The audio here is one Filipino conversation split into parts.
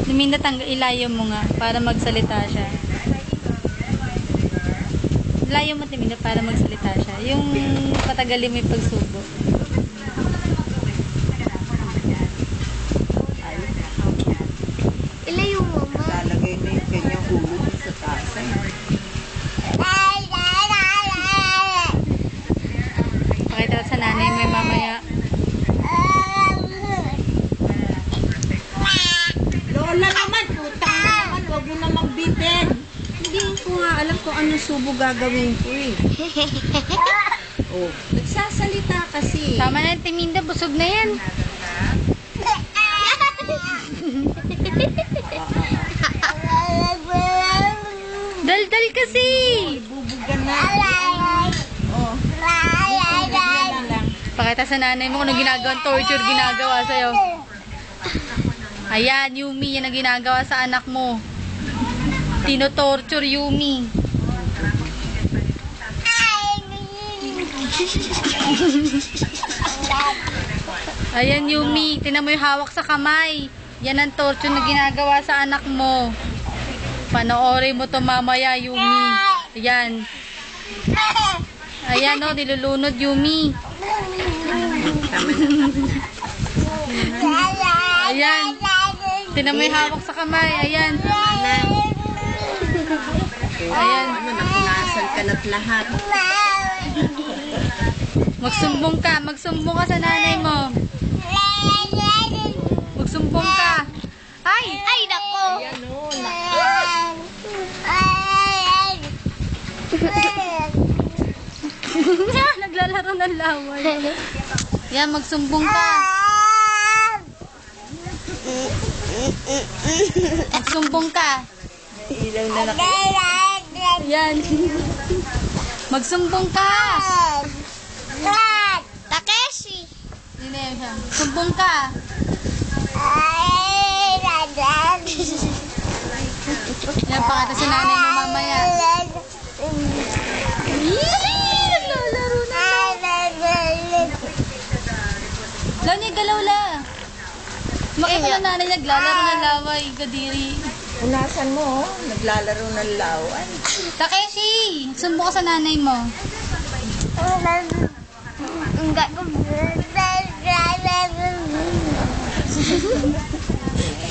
Luminda, ilayo mo nga para magsalita siya. Ilayo mo, Luminda, para magsalita siya. Yung patagalin mo yung pagsubo. Ilayo mo, ma. Lalagay na yung kanyang ulo sa tasa. Pakita sa nanay mo yung mamaya. Lola naman, putang naman, huwag mo namang bitin. Hindi ko nga alam kung ano subo gagawin ko eh. Oh, nagsasalita kasi. Tama na, Timinda, busog na yan. Daldal kasi. Bubugan na. Oh, bubugan na lang. Pakita sa nanay mo kung anong ginagawang torture ginagawa sa'yo. Ayan, Yumi, yan ang ginagawa sa anak mo. Tino-torture, Yumi. Ayan, Yumi, tinan mo yung hawak sa kamay. Yan ang torture na ginagawa sa anak mo. Panoorin mo to mamaya, Yumi. Ayan. Ayan, oh, nilulunod, Yumi. Ayan. Tinan mo yung hawak sa kamay. Ayan. Ayan. Ano, napunasan ka na't lahat. Magsumbong ka. Magsumbong ka sa nanay mo. Magsumbong ka. Ay! Ay, nako. Ayan o. Naglalaro ng laway. Yan, magsumbong ka. Magsumbong ka. Ilaw na lang. Yan. Magsumbong ka. Takeshi. Yun na siya. Sumbong ka. Yan, pakita sa nanay mo mamaya. Naglalaro na. Lani, galaw la. Makita na nanay naglalaro ng laway. Kadiri. Unasan mo, oh. Naglalaro ng lawan. Takeshi, sumbong ka sa nanay mo. Enggak ko.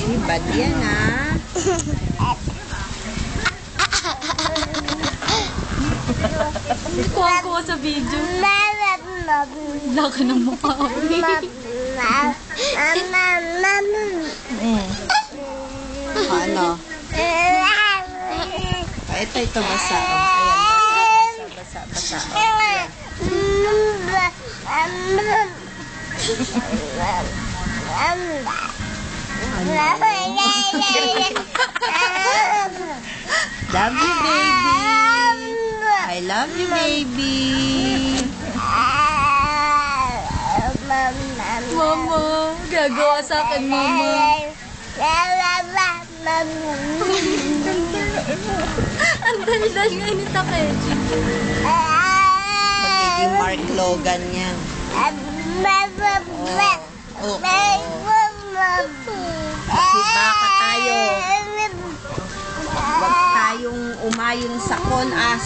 Eh, bad yan ah. Kuha sa video. Laki ng mukha. Ano? Ito, basa. Ayan, basa. Ayan. Love you, baby. I love you, baby. Mama, gagawa sa akin, mama. Ang daldal nga ni Takeshi. Magiging Mark Logan yan. Oo. Kasi baka tayo. Huwag tayong umayon sa konas.